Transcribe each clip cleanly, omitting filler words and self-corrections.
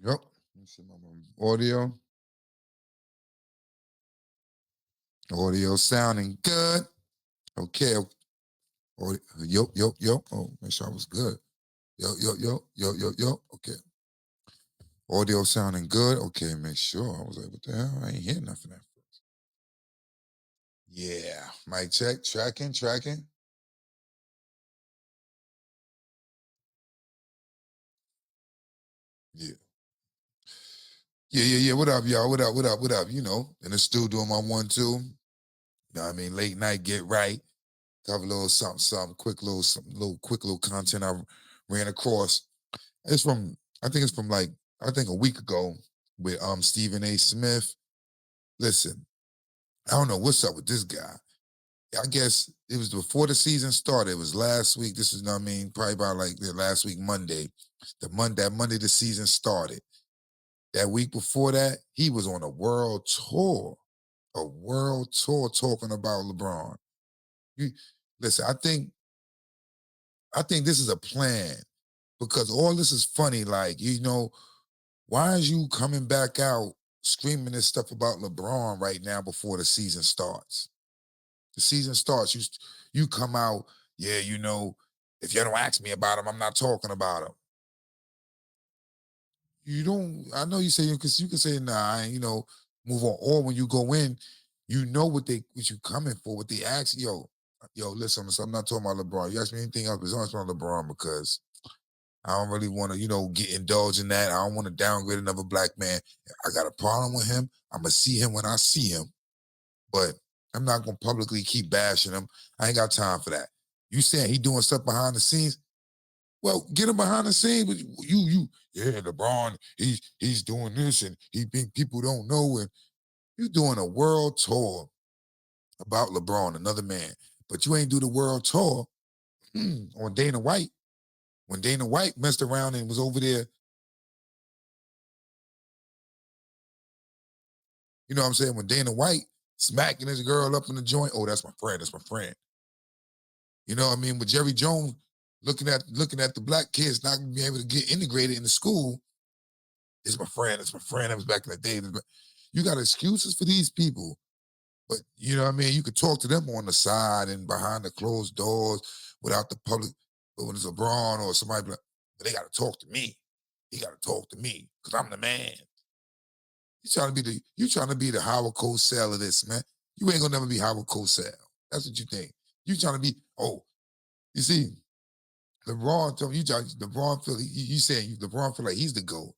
Yep. Let me see my audio. Audio sounding good. Okay. Yo, yo, yo. Oh, make sure I was good. Yo, yo, yo, yo, yo, yo. Okay. Audio sounding good. Okay, make sure. I was like, what the hell? I ain't hear nothing at first. Yeah. Mic check. Tracking. Yeah. Yeah. What up, y'all? What up? You know, in the studio doing my 1-2. You know what I mean? Late night, get right. Have a little something, quick little content I ran across. It's from, I think it's from like, I think a week ago with Stephen A. Smith. Listen, I don't know what's up with this guy. I guess it was before the season started. It was last week. This is, you know what I mean, probably about like the last week, Monday. That Monday the season started. That week before that, he was on a world tour talking about LeBron. You listen, I think this is a plan because all this is funny. Like, you know, why is you coming back out screaming this stuff about LeBron right now before the season starts? The season starts, you come out, yeah, you know, if you don't ask me about him, I'm not talking about him. You don't, I know you say, because you can say, nah, you know, move on. Or when you go in, you know what you coming for, what they ask, listen, I'm not talking about LeBron. You ask me anything else, but it's only about LeBron because I don't really want to, you know, get indulged in that. I don't want to downgrade another black man. I got a problem with him. I'm going to see him when I see him, but I'm not going to publicly keep bashing him. I ain't got time for that. You saying he doing stuff behind the scenes? Well, get him behind the scenes. But yeah, LeBron, he's doing this and he think people don't know. And you doing a world tour about LeBron, another man, but you ain't do the world tour on Dana White. When Dana White messed around and was over there, you know what I'm saying? When Dana White smacking his girl up in the joint, oh, that's my friend. That's my friend. You know what I mean? With Jerry Jones looking at the black kids not being able to get integrated in the school, it's my friend. It's my friend. That was back in the day. You got excuses for these people, but you know what I mean? You could talk to them on the side and behind the closed doors without the public. But when it's LeBron or somebody, but they got to talk to me. He got to talk to me because I'm the man. You trying to be the Howard Cosell of this, man. You ain't gonna never be Howard Cosell. That's what you think. You trying to be, you see, LeBron told me LeBron feel you saying LeBron feel like he's the GOAT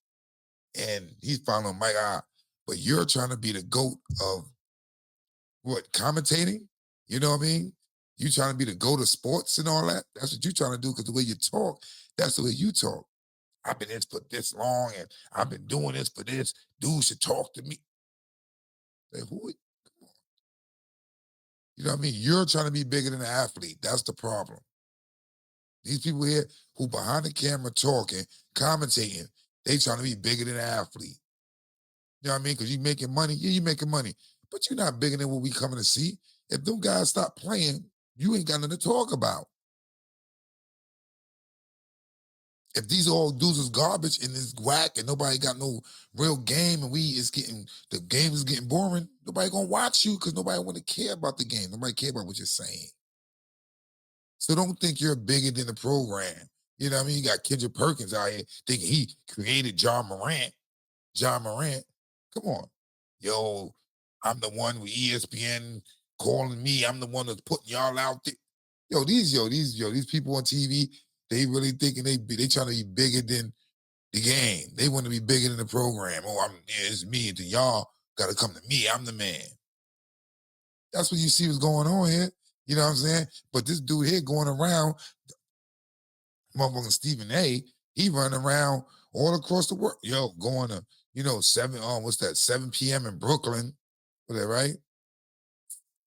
and he's following Mike Ah, but you're trying to be the GOAT of what, commentating? You know what I mean? You trying to be the GOAT of sports and all that? That's what you trying to do because the way you talk, that's the way you talk. I've been in this for this long and I've been doing this for this. Dude should talk to me. Like, who? You know what I mean? You're trying to be bigger than the athlete. That's the problem. These people here who behind the camera talking, commentating, they trying to be bigger than the athlete. You know what I mean? Because you making money. Yeah, you making money. But you're not bigger than what we coming to see. If them guys stop playing, you ain't got nothing to talk about. If these all dudes is garbage and it's whack and nobody got no real game and the game is getting boring, nobody gonna watch you because nobody want to care about the game. Nobody care about what you're saying. So don't think you're bigger than the program. You know what I mean? You got Kendrick Perkins out here thinking he created John Morant. John Morant, come on. Yo, I'm the one with ESPN calling me. I'm the one that's putting y'all out there. These people on TV, they really thinking they trying to be bigger than the game. They want to be bigger than the program. It's me, and then y'all got to come to me. I'm the man. That's what you see what's going on here. You know what I'm saying? But this dude here going around, motherfucking Stephen A., he running around all across the world. Yo, going to, 7 p.m. in Brooklyn. Was that right?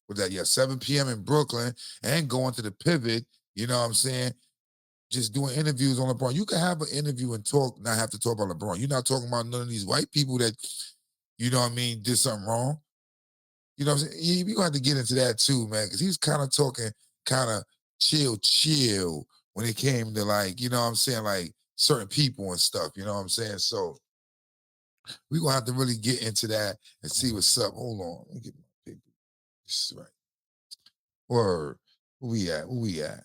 Was that, yeah, 7 p.m. in Brooklyn and going to the pivot, you know what I'm saying? Just doing interviews on LeBron. You can have an interview and not have to talk about LeBron. You're not talking about none of these white people that, you know what I mean, did something wrong. You know what I'm saying? We're going to have to get into that too, man, because he's kind of talking kind of chill when it came to like, you know what I'm saying, like certain people and stuff, you know what I'm saying? So We're gonna have to really get into that and see what's up. Hold on, let me get my paper. This is right. Word. Where we at? Where we at?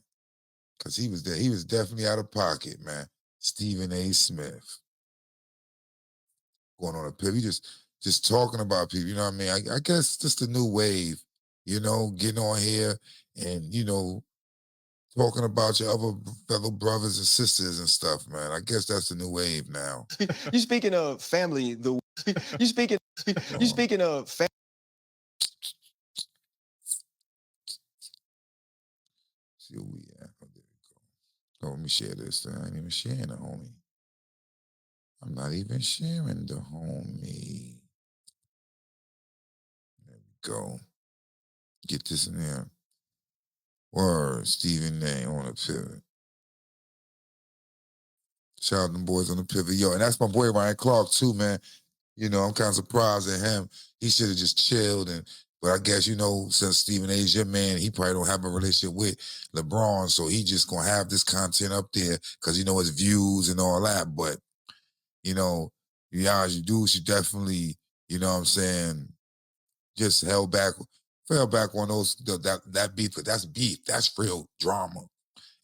Because he was there. He was definitely out of pocket, man. Stephen A. Smith. Going on a pivot. He just talking about people, you know what I mean? I guess just the new wave, you know, getting on here and, you know, talking about your other fellow brothers and sisters and stuff, man. I guess that's the new wave now. You speaking of family, you speaking of family. See where we at. Oh, there we go. Oh, let me share this. I ain't even sharing the homie. I'm not even sharing the homie. There we go. Get this in there. Word, Stephen A. on a pivot. Shout out them boys on the pivot. Yo, and that's my boy Ryan Clark too, man. You know, I'm kind of surprised at him. He should have just chilled but I guess, you know, since Stephen A's your man, he probably don't have a relationship with LeBron, so he just gonna have this content up there because you know his views and all that. But, you know, you do should definitely, you know what I'm saying, just fell back on those that beef, but that's beef. That's real drama.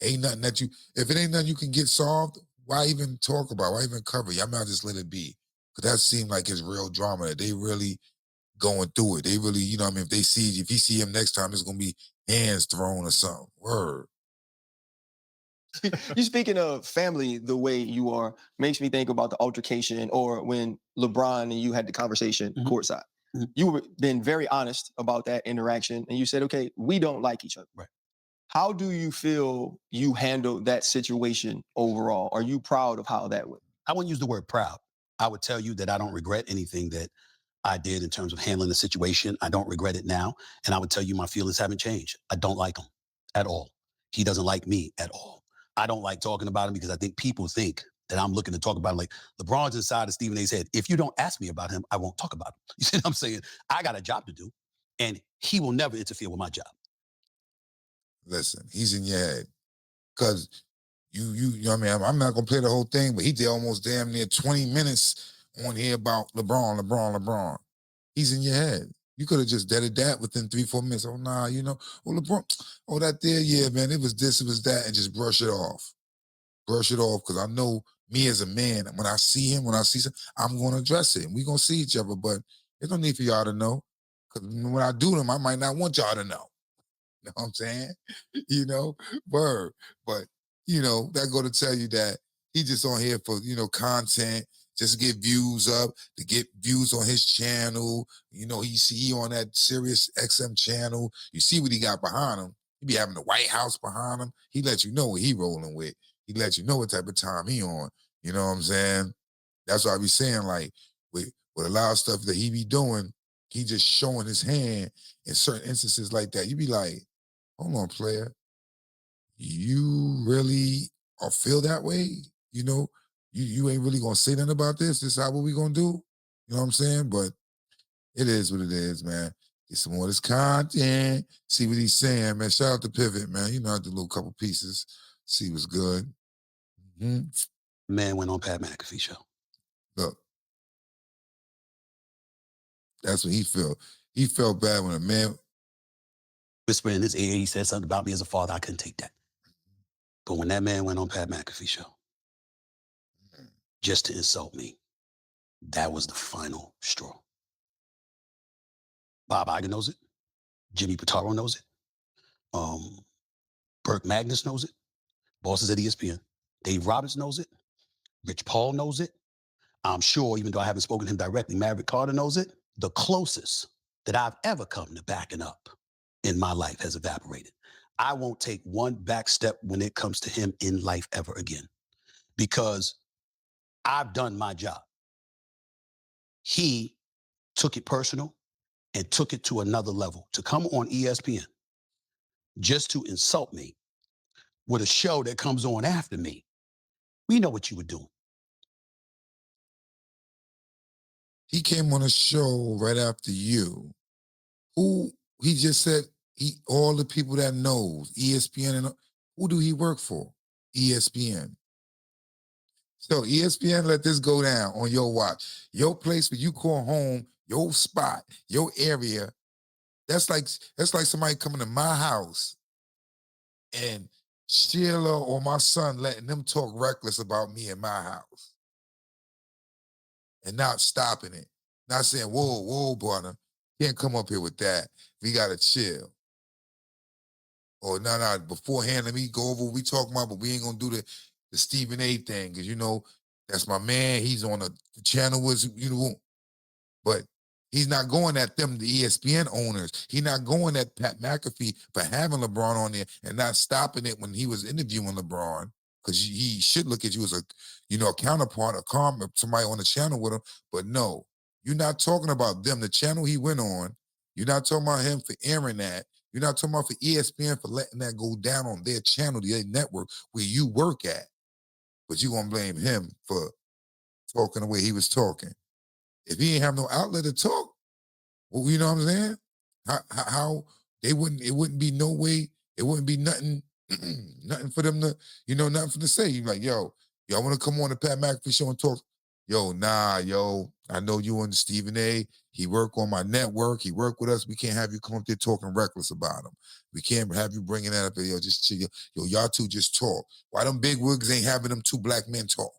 Ain't nothing that if it ain't nothing you can get solved, why even talk about? Why even cover? Y'all might just let it be. Cause that seemed like it's real drama that they really going through it. They really, you know what I mean? If you see him next time, it's gonna be hands thrown or something. Word. You speaking of family the way you are makes me think about the altercation or when LeBron and you had the conversation courtside. You were been very honest about that interaction and you said, okay, we don't like each other. Right. How do you feel you handled that situation overall? Are you proud of how that went? I wouldn't use the word proud. I would tell you that I don't regret anything that I did in terms of handling the situation. I don't regret it now. And I would tell you my feelings haven't changed. I don't like him at all. He doesn't like me at all. I don't like talking about him because I think people think that I'm looking to talk about him. Like LeBron's inside of Stephen A's head. If you don't ask me about him, I won't talk about him. You see what I'm saying? I got a job to do and he will never interfere with my job. Listen, he's in your head. Cause you know what I mean? I'm not gonna play the whole thing, but he did almost damn near 20 minutes on here about LeBron. He's in your head. You could have just deaded that within 3-4 minutes. Oh, nah, you know, oh, LeBron, oh, that there, yeah, man, it was this, it was that, and just brush it off. Brush it off, because I know me as a man, when I see him, I'm going to address it. And we're going to see each other, but there's no need for y'all to know. Because when I do them, I might not want y'all to know. You know what I'm saying? You know, word. But, you know, that go to tell you that he just on here for, you know, content, just to get views up, to get views on his channel. You know, he on that Sirius XM channel. You see what he got behind him. He be having the White House behind him. He let you know what he rolling with. He let you know what type of time he on. You know what I'm saying? That's what I be saying, like, with a lot of stuff that he be doing, he just showing his hand in certain instances like that. You be like, hold on, player. You really feel that way? You know, you ain't really gonna say nothing about this. This is how what we gonna do. You know what I'm saying? But it is what it is, man. Get some more of this content. See what he's saying, man. Shout out to Pivot, man. You know, I did a little couple pieces. See what's good. Man went on Pat McAfee show. Look, that's what he felt. He felt bad when a man whispered in his ear, he said something about me as a father. I couldn't take that. But when that man went on Pat McAfee show, just to insult me, that was the final straw. Bob Iger knows it. Jimmy Pitaro knows it. Burke Magnus knows it. Bosses at ESPN. Dave Roberts knows it. Rich Paul knows it. I'm sure, even though I haven't spoken to him directly, Maverick Carter knows it. The closest that I've ever come to backing up in my life has evaporated. I won't take one back step when it comes to him in life ever again, because I've done my job. He took it personal and took it to another level. To come on ESPN just to insult me with a show that comes on after me, we know what you were doing. He came on a show right after you. Who he just said all the people that knows ESPN and who do he work for? ESPN. So ESPN let this go down on your watch. Your place where you call home, your spot, your area. That's like somebody coming to my house and Sheila or my son letting them talk reckless about me in my house and not stopping it. Not saying, whoa, brother, can't come up here with that. We gotta chill. Or no, beforehand, let me go over what we talking about, but we ain't gonna do the Stephen A thing, because you know, that's my man. He's on the channel was, you know, but he's not going at them, the ESPN owners. He's not going at Pat McAfee for having LeBron on there and not stopping it when he was interviewing LeBron, because he should look at you as a, you know, a counterpart, somebody on the channel with him. But no, you're not talking about them. The channel he went on, you're not talking about him for airing that. You're not talking about for ESPN for letting that go down on their channel, their network, where you work at. But you're going to blame him for talking the way he was talking. If he ain't have no outlet to talk, well, you know what I'm saying? How it wouldn't be no way, it wouldn't be nothing, nothing for them to, you know, nothing for to say. You like, yo, y'all want to come on the Pat McAfee show and talk? Yo, nah, yo, I know you and Stephen A. He work on my network. He work with us. We can't have you come up there talking reckless about him. We can't have you bringing that up there. Yo, just chill. Yo, y'all two just talk. Why them big wigs ain't having them two black men talk?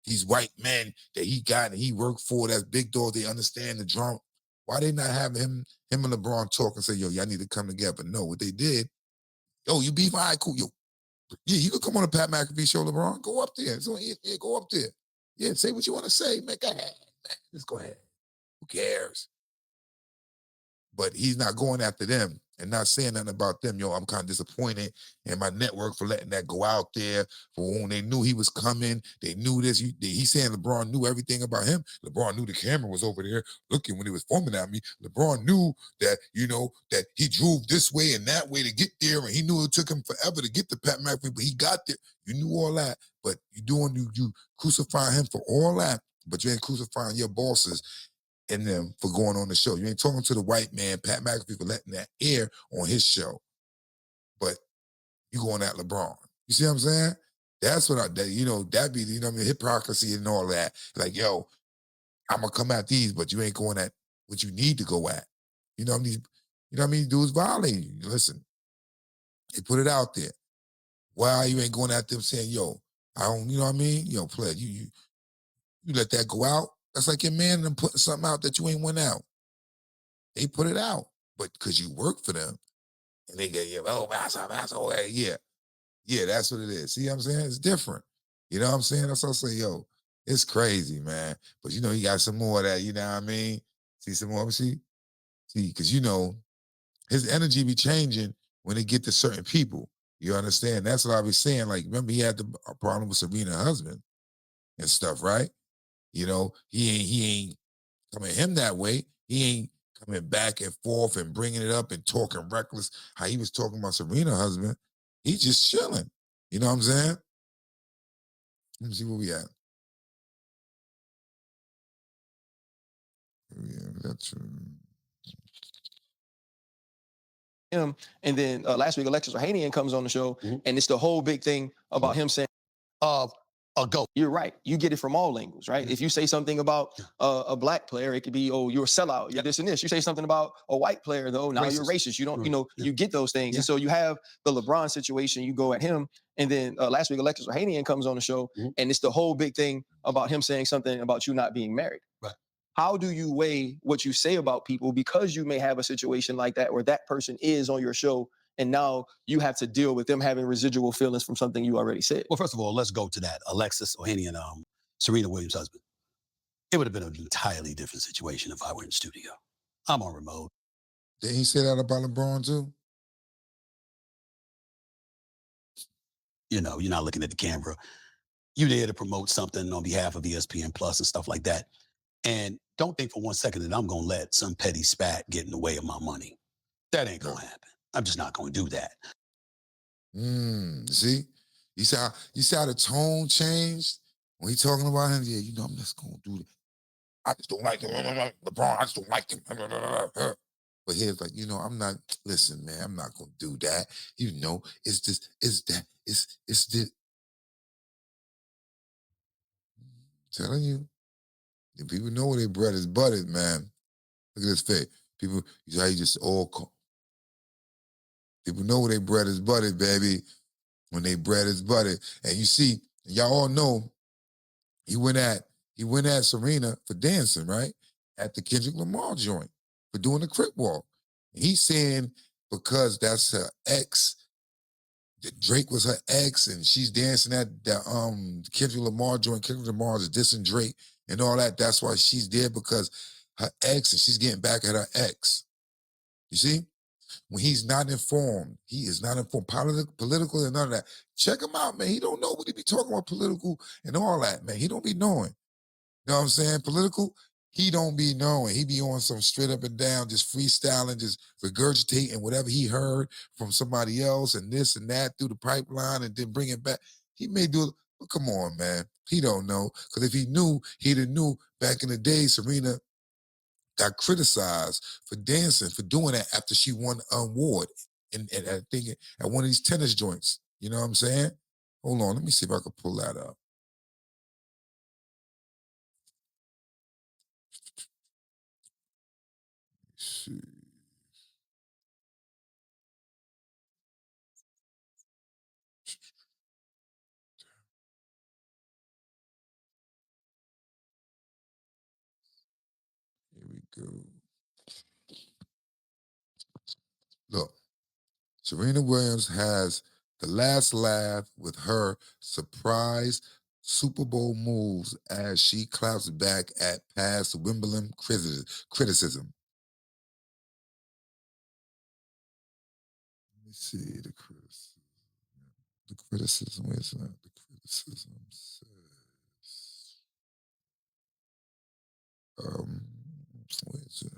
These white men that he got and he worked for, that's big dog, they understand the drum. Why they not having him and LeBron talk and say, yo, y'all need to come together? No, what they did, yo, you beef, all right, cool. Yo, yeah, you could come on the Pat McAfee show, LeBron. Go up there. So, yeah, go up there. Yeah, say what you want to say. Man, go ahead. Man, just go ahead. Who cares? But he's not going after them and not saying nothing about them. Yo, I'm kind of disappointed in my network for letting that go out there. For when they knew he was coming, they knew this. He's saying LeBron knew everything about him. LeBron knew the camera was over there looking when he was filming at me. LeBron knew that, you know, that he drove this way and that way to get there, and he knew it took him forever to get to Pat McAfee, but he got there. You knew all that, but you crucify him for all that, but you ain't crucifying your bosses and them for going on the show. You ain't talking to the white man, Pat McAfee, for letting that air on his show. But you going at LeBron. You see what I'm saying? That's what that be, you know what I mean, hypocrisy and all that. Like, yo, I'm going to come at these, but you ain't going at what you need to go at. You know what I mean? You know what I mean? Dudes violating you. Listen, they put it out there. Why you ain't going at them saying, yo, I don't, you know what I mean? Yo, play, you let that go out. That's like your man and them putting something out that you ain't went out. They put it out, but because you work for them, and they get, yeah, that's what it is. See what I'm saying? It's different. You know what I'm saying? That's what I say, yo, it's crazy, man. But you know, you got some more of that, you know what I mean? See some more, see, because you know, his energy be changing when they get to certain people. You understand? That's what I was saying. Like, remember, he had the problem with Serena's husband and stuff, right? You know, he ain't coming at him that way. He ain't coming back and forth and bringing it up and talking reckless how he was talking about Serena's husband. He's just chilling. You know what I'm saying? Let me see where we at. Yeah, that's him. And then last week, Alexis Ohanian comes on the show, and it's the whole big thing about him saying, go. You're right. You get it from all angles, right? If you say something about a black player, it could be, oh, you're a sellout, you're this and this. You say something about a white player, though, now you're racist. You don't, you know, you get those things. And so you have the LeBron situation, you go at him. And then last week, Alexis Ohanian comes on the show, and it's the whole big thing about him saying something about you not being married. Right. How do you weigh what you say about people, because you may have a situation like that where that person is on your show and now you have to deal with them having residual feelings from something you already said? Well, first of all, let's go to that. Alexis Ohanian, Serena Williams' husband. It would have been an entirely different situation if I were in studio. I'm on remote. Did he say that about LeBron too? You know, you're not looking at the camera. You're there to promote something on behalf of ESPN Plus and stuff like that. And don't think for 1 second that I'm going to let some petty spat get in the way of my money. That ain't going to happen. I'm just not going to do that. See? You see how the tone changed when he talking about him? Yeah, you know, I'm just going to do that. I just don't like him. LeBron, I just don't like him. But he's like, you know, I'm not, listen, man, I'm not going to do that. You know, it's this. Telling you, if people know where their bread is buttered, man. Look at this face. People, how you just all call. People know where their bread is buttered, baby. When their bread is buttered. And you see, y'all all know he went at Serena for dancing, right? At the Kendrick Lamar joint for doing the crip walk. He's saying because that's her ex, that Drake was her ex, and she's dancing at the Kendrick Lamar joint. Kendrick Lamar is dissing Drake and all that. That's why she's there, because her ex, and she's getting back at her ex. You see? When he's not informed, he is not informed, political and none of that. Check him out, man. He don't know what he be talking about, political and all that, man. He don't be knowing. You know what I'm saying? Political, he don't be knowing. He be on some straight up and down, just freestyling, just regurgitating whatever he heard from somebody else and this and that through the pipeline and then bring it back. He may do it, but come on, man. He don't know. Because if he knew, he'd have knew back in the day, Serena got criticized for dancing, for doing that after she won an award and I think at one of these tennis joints. You know what I'm saying? Hold on, let me see if I can pull that up. Let's see. Here we go. Look, Serena Williams has the last laugh with her surprise Super Bowl moves as she claps back at past Wimbledon criticism. Let me see the criticism. The criticism, where's that? The criticism says, where's it?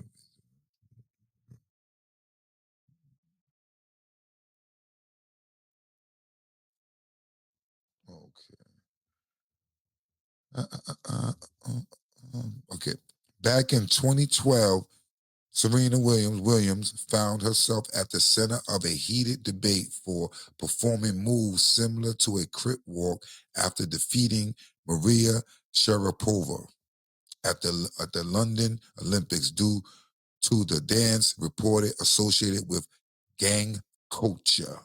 Okay. Back in 2012, Serena Williams found herself at the center of a heated debate for performing moves similar to a crip walk after defeating Maria Sharapova at the London Olympics due to the dance reported associated with gang culture.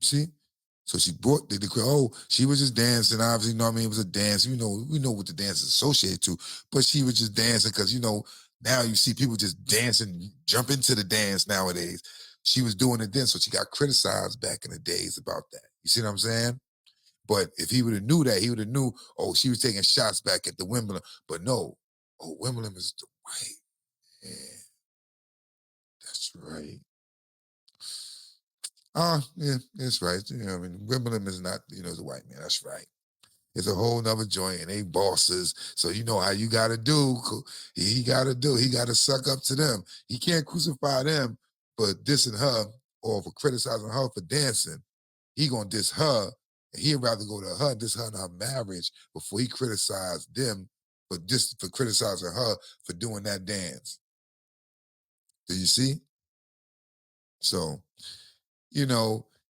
See? So she brought the she was just dancing. Obviously, you know what I mean? It was a dance. We know what the dance is associated to, but she was just dancing because, now you see people just dancing, jump into the dance nowadays. She was doing it then, so she got criticized back in the days about that. You see what I'm saying? But if he would have knew that, he would have knew, she was taking shots back at the Wimbledon. But no, Wimbledon is the white. Yeah, that's right. Yeah, that's right. Wimbledon is not, the white man. That's right. It's a whole nother joint, and they bosses. So you know how you got to do. He got to suck up to them. He can't crucify them for dissing her or for criticizing her for dancing. He gonna diss her, and he'd rather go to her, diss her in her marriage before he criticize them for criticizing her for doing that dance. Do you see? So,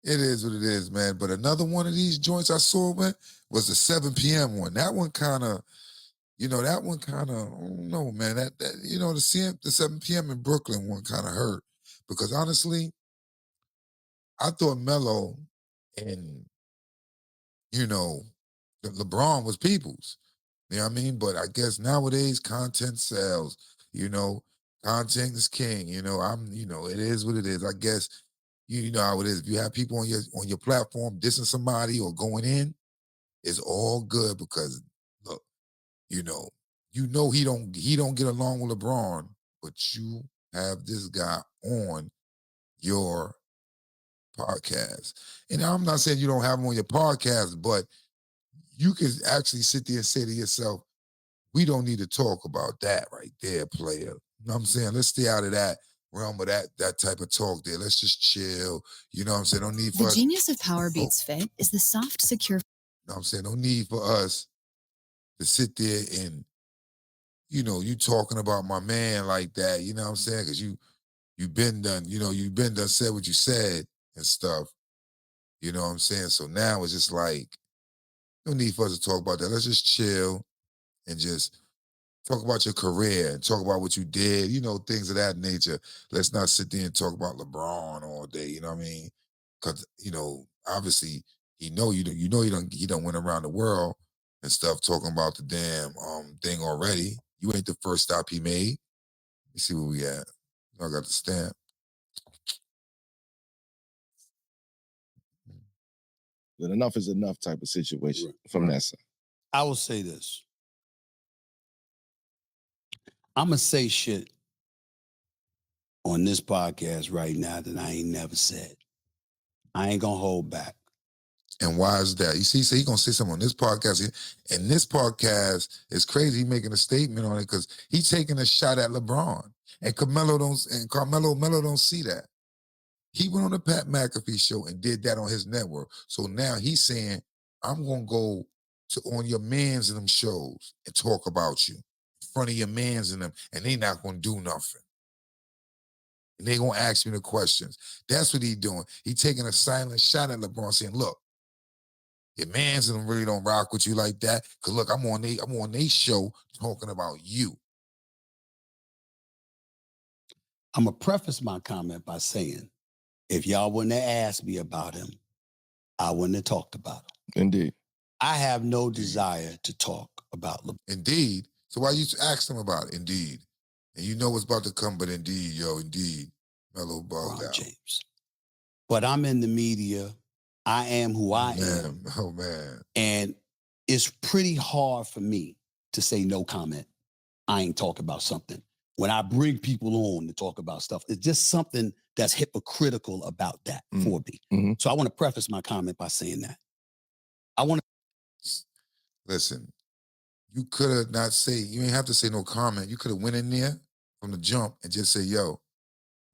it is what it is, man. But another one of these joints I saw, man, was the 7 p.m. one. That one kind of, I don't know, man. The 7 p.m. in Brooklyn one kind of hurt. Because honestly, I thought Melo and, LeBron was peoples. You know what I mean? But I guess nowadays content sells, content is king. It is what it is. I guess you know how it is. If you have people on your platform dissing somebody or going in, it's all good because look, he don't get along with LeBron, but you have this guy on your podcast. And I'm not saying you don't have him on your podcast, but you can actually sit there and say to yourself, we don't need to talk about that right there, player. You know what I'm saying? Let's stay out of that realm of that type of talk there. Let's just chill. You know what I'm saying? Don't need for us. The genius of Power Beats Fit is the soft, secure. You know what I'm saying? No need for us to sit there and, you talking about my man like that, you know what I'm saying? Because you've been done, said what you said and stuff. You know what I'm saying? So now it's just like, No need for us to talk about that. Let's just chill and just talk about your career and talk about what you did, things of that nature. Let's not sit there and talk about LeBron all day, you know what I mean? Because, obviously he done went around the world and stuff talking about the damn thing already. You ain't the first stop he made. Let me see where we at. I got the stamp. That enough is enough type of situation from that side. I will say this. I'm going to say shit on this podcast right now that I ain't never said. I ain't going to hold back. And why is that? You see, so he gonna say something on this podcast. And this podcast is crazy. He making a statement on it because he's taking a shot at LeBron. And Carmelo don't see that. He went on the Pat McAfee show and did that on his network. So now he's saying, I'm gonna go on your mans in them shows and talk about you in front of your mans in them, and they not gonna do nothing. And they gonna ask me the questions. That's what he doing. He taking a silent shot at LeBron, saying, look, your mans and them really don't rock with you like that. Cause look, I'm on they show talking about you. I'm going to preface my comment by saying, if y'all wouldn't have asked me about him, I wouldn't have talked about him. Indeed. I have no desire to talk about LeBron. Indeed. So why you ask them about it? Indeed. And you know what's about to come, but indeed, indeed. Melo bugged out. James. But I'm in the media. I am who I am. Oh, man. And it's pretty hard for me to say no comment. I ain't talking about something. When I bring people on to talk about stuff, it's just something that's hypocritical about that for me. Mm-hmm. So I want to preface my comment by saying that. I want to... Listen, you could have you ain't have to say no comment. You could have went in there from the jump and just say, yo,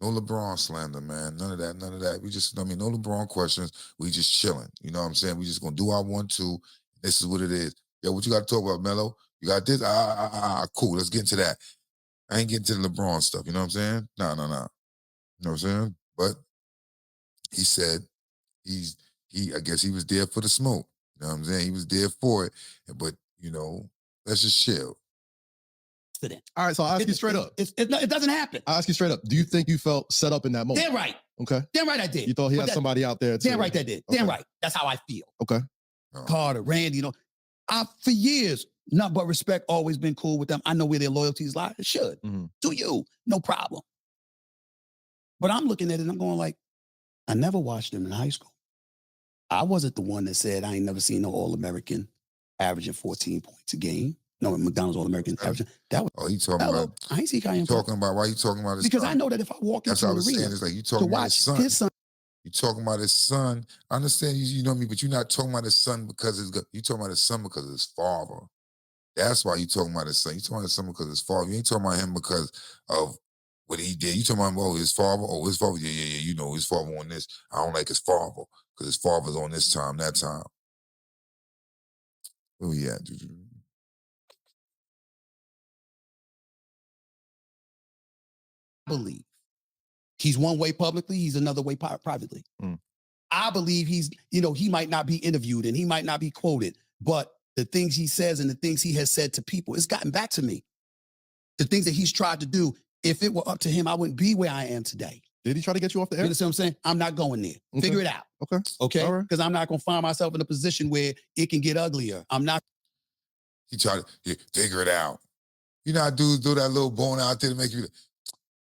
no LeBron slander, man. None of that. We just, no LeBron questions. We just chilling. You know what I'm saying? We just gonna do our 1-2. This is what it is. Yo, what you got to talk about, Melo? You got this? Cool. Let's get into that. I ain't getting to the LeBron stuff. You know what I'm saying? No. You know what I'm saying? But he said I guess he was there for the smoke. You know what I'm saying? He was there for it. But, let's just chill. All right, so I'll ask you straight up. It doesn't happen. I'll ask you straight up. Do you think you felt set up in that moment? Damn right. Okay. Damn right I did. You thought he had somebody out there too? Damn right that did. Okay. Damn right. That's how I feel. Okay. Carter, Randy, I, for years, not but respect, always been cool with them. I know where their loyalties lie. It should. Mm-hmm. To you, no problem. But I'm looking at it and I'm going like, I never watched them in high school. I wasn't the one that said I ain't never seen no All-American averaging 14 points a game. No, McDonald's All-American averaging. That was, he talking about. I ain't see Kanye. Talking about, why you talking about his because son? I know that if I walk That's into what I an was arena saying. It's like you talking to about watch his son. You talking about his son. I understand you know me, but you're not talking about his son because you talking about his son because of his father. That's why you talking about his son. You talking about his son because of his father. You ain't talking about him because of what he did. You talking about his father? Oh, his father. Yeah. You know his father on this. I don't like his father because his father's on this time, that time. Oh yeah. Believe he's one way publicly, he's another way privately. I believe he's, he might not be interviewed and he might not be quoted, but the things he says and the things he has said to people, it's gotten back to me. The things that he's tried to do, if it were up to him, I wouldn't be where I am today. Did he try to get you off the air? You understand what I'm saying? I'm not going there. Okay. Figure it out. Okay? All right. Because I'm not going to find myself in a position where it can get uglier. I'm not. He tried to figure it out. You know how dudes do that little bone out there to make you.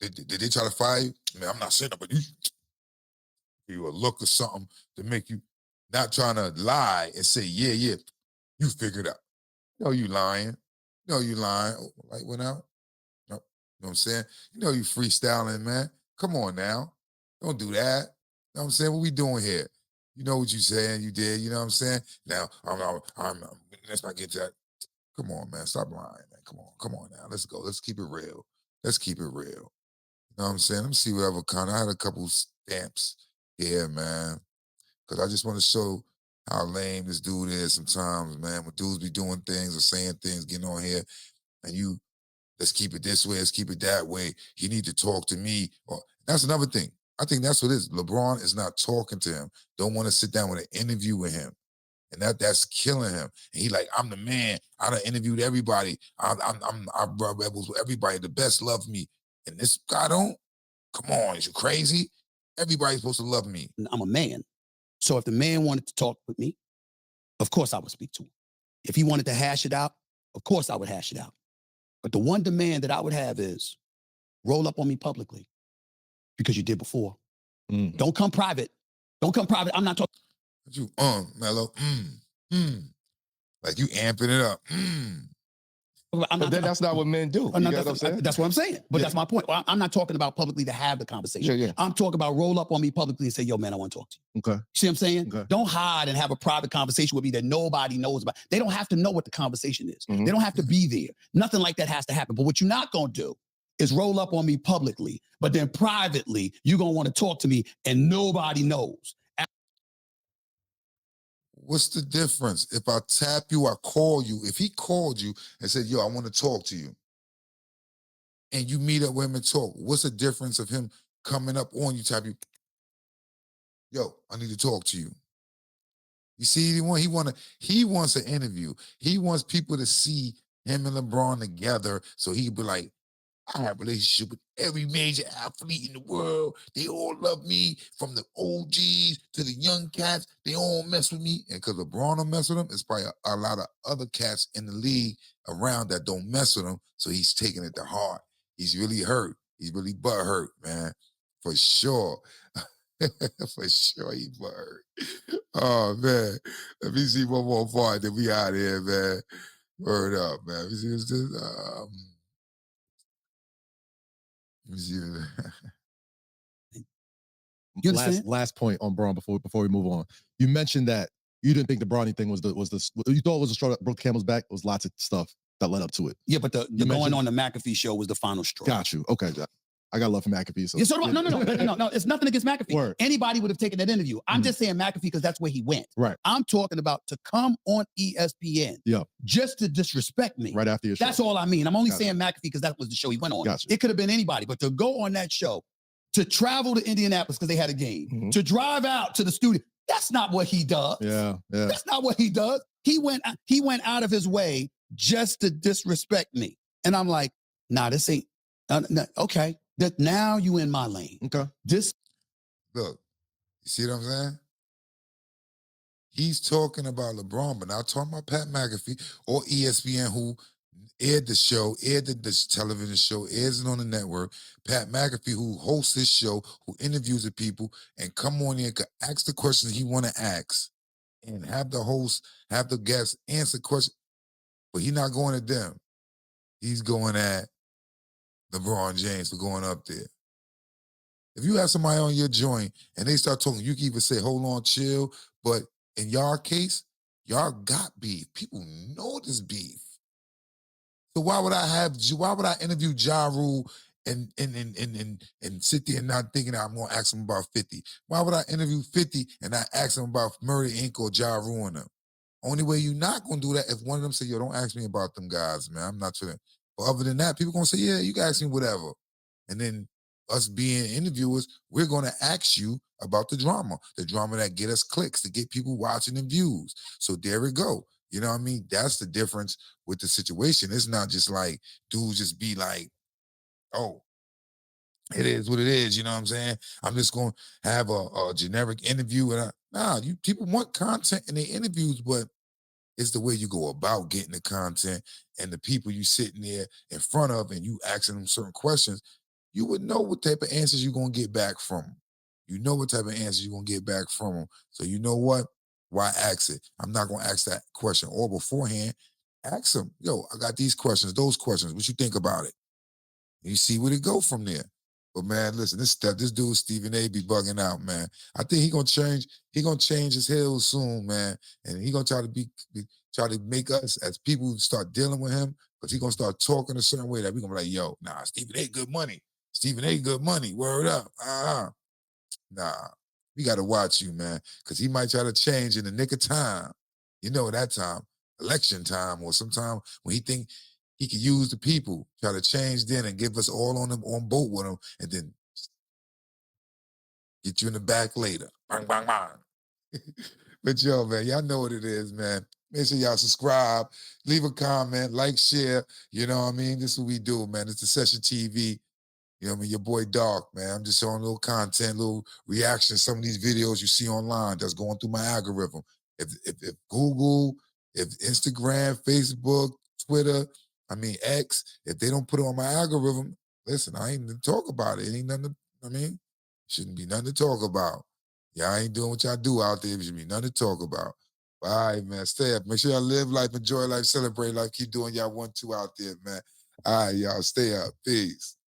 Did they try to fire you? Man, I'm not saying that, but you a look or something to make you not trying to lie and say, yeah, you figured out. You lying. You lying. Oh, light went out. No, you know what I'm saying? You freestyling, man. Come on now. Don't do that. You know what I'm saying? What we doing here? You know what you saying? You did. You know what I'm saying? Now, let's not get to that. Come on, man. Stop lying, man. Come on now. Let's go. Let's keep it real. You know what I'm saying? Let me see whatever kind. I had a couple stamps here, man. Because I just want to show how lame this dude is sometimes, man. When dudes be doing things or saying things, getting on here, and let's keep it this way, let's keep it that way. He need to talk to me. Or that's another thing. I think that's what it is. LeBron is not talking to him. Don't want to sit down with an interview with him. And that's killing him. And he like, I'm the man. I done interviewed everybody. I was with everybody. The best love me. And this guy don't? Come on, is you crazy? Everybody's supposed to love me. I'm a man. So if the man wanted to talk with me, of course I would speak to him. If he wanted to hash it out, of course I would hash it out. But the one demand that I would have is roll up on me publicly because you did before. Don't come private. Don't come private. I'm not talking. You, Mello, like you amping it up. But then that's not what men do. No, that's what I'm saying. But that's my point. I'm not talking about publicly to have the conversation. I'm talking about roll up on me publicly and say, yo, man, I want to talk to you. Okay. See what I'm saying? Okay. Don't hide and have a private conversation with me that nobody knows about. They don't have to know what the conversation is. They don't have to be there. Nothing like that has to happen. But what you're not going to do is roll up on me publicly, but then privately, you're going to want to talk to me and nobody knows. What's the difference? If I tap you, I call you. If he called you and said, yo, I want to talk to you, and you meet up with him and talk, what's the difference of him coming up on you, tap you, yo, I need to talk to you. You see, he wants an interview. He wants people to see him and LeBron together so he can be like, I have a relationship with every major athlete in the world. They all love me, from the OGs to the young cats. They all mess with me. And because LeBron don't mess with them, it's probably a lot of other cats in the league around that don't mess with him. So he's taking it to heart. He's really hurt. He's really butt hurt, man. For sure. For sure, he butt hurt. Oh, man. Let me see one more part, then we out of here, man. Word up, man. Let me see what's this. You understand? Last point on Braun before we move on. You mentioned that you didn't think the Bronny thing was the you thought it was a straw that broke the camel's back. It was lots of stuff that led up to it. Yeah, but the going on the McAfee show was the final straw. Got you. Okay. I got love for McAfee. So. Yeah, so no. It's nothing against McAfee. Word. Anybody would have taken that interview. I'm just saying McAfee because that's where he went. Right. I'm talking about to come on ESPN just to disrespect me. Right after your show. That's all I mean. I'm only saying McAfee because that was the show he went on. Gotcha. It could have been anybody, but to go on that show, to travel to Indianapolis because they had a game, to drive out to the studio, that's not what he does. Yeah. That's not what he does. He went out of his way just to disrespect me. And I'm like, nah, this ain't, okay. That now you in my lane. Okay. Look, you see what I'm saying? He's talking about LeBron, but not talking about Pat McAfee or ESPN, who aired the show, aired the television show, airs it on the network. Pat McAfee, who hosts this show, who interviews the people, and come on in, ask the questions he want to ask, and have the host, have the guests answer questions. But he's not going at them. He's going at LeBron James for going up there. If you have somebody on your joint and they start talking, you can even say, hold on, chill. But in y'all case, y'all got beef. People know this beef. So why would I interview Ja Rule and sit there and not thinking I'm gonna ask him about 50? Why would I interview 50 and not ask him about Murder Inc. or Ja Rule and them? Only way you're not gonna do that if one of them say, yo, don't ask me about them guys, man. I'm not sure. But other than that, people gonna say, yeah, you can ask me whatever. And then us being interviewers, we're gonna ask you about the drama that get us clicks, to get people watching and views. So there we go. You know what I mean? That's the difference with the situation. It's not just like dudes just be like, oh, it is what it is. You know what I'm saying? I'm just going to have a generic interview. And people want content in their interviews, but it's the way you go about getting the content and the people you sitting there in front of and you asking them certain questions. You would know what type of answers you're going to get back from them. You know what type of answers you're going to get back from them. So you know what? Why ask it? I'm not going to ask that question. Or beforehand, ask them, yo, I got these questions, those questions. What you think about it? And you see where it go from there. But man, listen, this dude Stephen A be bugging out, man. I think he gonna change his heels soon, man. And he gonna try to make us as people start dealing with him, because he gonna start talking a certain way that we gonna be like, yo, nah, Stephen A good money. Stephen A good money. Word up. Nah. We gotta watch you, man. Cause he might try to change in the nick of time. You know, that time, election time, or sometime when he think he could use the people, try to change then and give us all on boat with him, and then get you in the back later. Bang, bang, bang. But yo, man, y'all know what it is, man. Make sure y'all subscribe, leave a comment, like, share. You know what I mean? This is what we do, man. It's the Session TV. You know what I mean? Your boy Dark, man. I'm just showing a little content, little reaction to some of these videos you see online that's going through my algorithm. If Google, if Instagram, Facebook, Twitter, X, if they don't put it on my algorithm, listen, I ain't to talk about it. It ain't nothing shouldn't be nothing to talk about. Y'all ain't doing what y'all do out there. It should be nothing to talk about. All right, man. Stay up. Make sure y'all live life, enjoy life, celebrate life. Keep doing y'all 1, 2 out there, man. All right, y'all. Stay up. Peace.